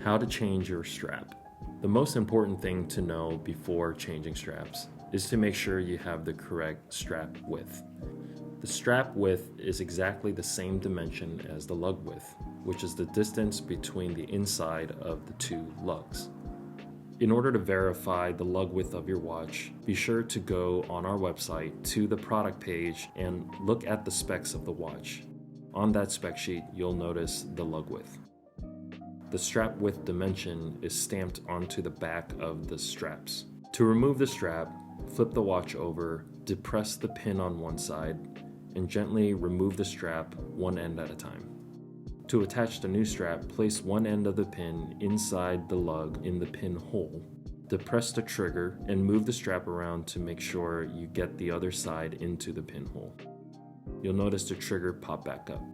How to change your strap. The most important thing to know before changing straps is to make sure you have the correct strap width. The strap width is exactly the same dimension as the lug width, which is the distance between the inside of the two lugs. In order to verify the lug width of your watch, be sure to go on our website to the product page and look at the specs of the watch. On that spec sheet, you'll notice the lug width. The strap width dimension is stamped onto the back of the straps. To remove the strap, flip the watch over, depress the pin on one side, and gently remove the strap one end at a time. To attach the new strap, place one end of the pin inside the lug in the pin hole. Depress the trigger and move the strap around to make sure you get the other side into the pinhole. You'll notice the trigger pop back up.